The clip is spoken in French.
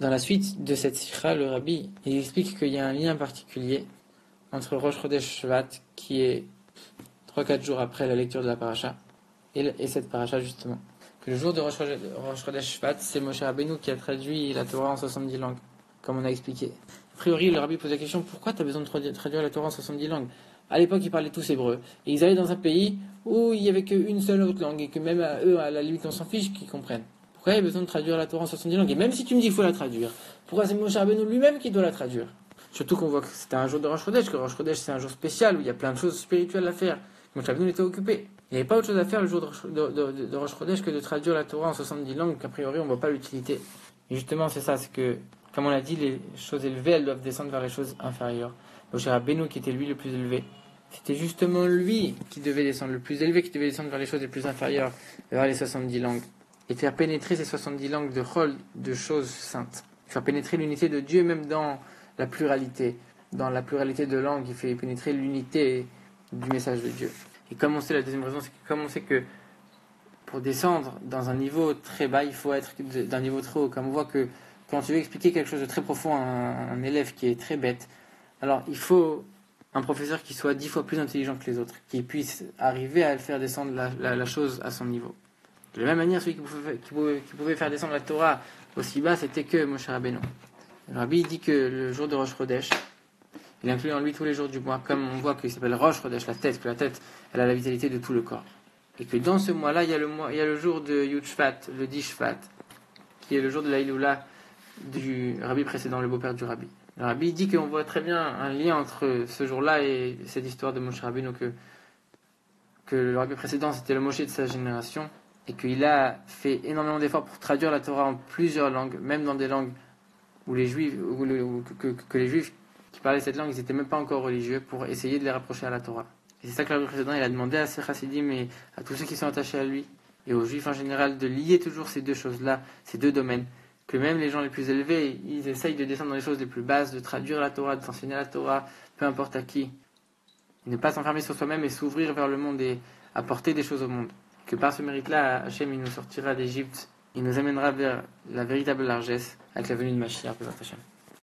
Dans la suite de cette sikha, le rabbi il explique qu'il y a un lien particulier entre Rosh Chodesh Shvat, qui est 3-4 jours après la lecture de la paracha, et cette paracha justement. Que le jour de Rosh Chodesh Shvat, c'est Moshe Rabbeinu qui a traduit la Torah en 70 langues, comme on a expliqué. A priori, le rabbi pose la question, pourquoi tu as besoin de traduire la Torah en 70 langues? À l'époque, ils parlaient tous hébreu, et ils allaient dans un pays où il n'y avait qu'une seule autre langue, et que même à eux, à la limite, on s'en fiche qu'ils comprennent. Pourquoi il y a besoin de traduire la Torah en 70 langues? Et même si tu me dis qu'il faut la traduire, pourquoi c'est Moshe Rabbeinu lui-même qui doit la traduire? Surtout qu'on voit que c'était un jour de Rosh Chodesh, que Rosh Chodesh c'est un jour spécial où il y a plein de choses spirituelles à faire. Moshe Rabbeinu était occupé. Il n'y avait pas autre chose à faire le jour de Rosh Chodesh que de traduire la Torah en 70 langues, qu'a priori on ne voit pas l'utilité. Et justement c'est ça, c'est que, comme on l'a dit, les choses élevées elles doivent descendre vers les choses inférieures. Moshe Rabbeinu qui était lui le plus élevé, c'était justement lui qui devait descendre, le plus élevé qui devait descendre vers les choses les plus inférieures, vers les 70 langues. Et faire pénétrer ces 70 langues de chol, de choses saintes. Faire pénétrer l'unité de Dieu même dans la pluralité. Dans la pluralité de langues, il fait pénétrer l'unité du message de Dieu. Et comme on sait, la deuxième raison, c'est que comme on sait que pour descendre dans un niveau très bas, il faut être d'un niveau très haut. Comme on voit que quand tu veux expliquer quelque chose de très profond à un élève qui est très bête, alors il faut un professeur qui soit 10 fois plus intelligent que les autres, qui puisse arriver à faire descendre la chose à son niveau. De la même manière, celui qui pouvait faire descendre la Torah aussi bas, c'était que Moshe Rabbeinu. Le rabbi dit que le jour de Rosh Chodesh, il inclut en lui tous les jours du mois, comme on voit qu'il s'appelle Rosh Chodesh, la tête, que la tête, elle a la vitalité de tout le corps. Et que dans ce mois-là, il y a le jour de Yud Shvat, le 10 Shvat, qui est le jour de la Iloula du rabbi précédent, le beau-père du rabbi. Le rabbi dit qu'on voit très bien un lien entre ce jour-là et cette histoire de Moshe Rabbeinu, que le rabbi précédent, c'était le Moshe de sa génération, et qu'il a fait énormément d'efforts pour traduire la Torah en plusieurs langues, même dans des langues où les Juifs, que les Juifs qui parlaient cette langue, ils n'étaient même pas encore religieux, pour essayer de les rapprocher à la Torah. Et c'est ça que le rabbi précédent, il a demandé à ses chassidim et à tous ceux qui sont attachés à lui, et aux Juifs en général, de lier toujours ces deux choses-là, ces deux domaines. Que même les gens les plus élevés, ils essayent de descendre dans les choses les plus basses, de traduire la Torah, de s'enseigner la Torah, peu importe à qui. Et ne pas s'enfermer sur soi-même et s'ouvrir vers le monde et apporter des choses au monde. Que par ce mérite-là, Hachem, il nous sortira d'Égypte, il nous amènera vers la véritable largesse avec la venue de Mashiach, Hachem.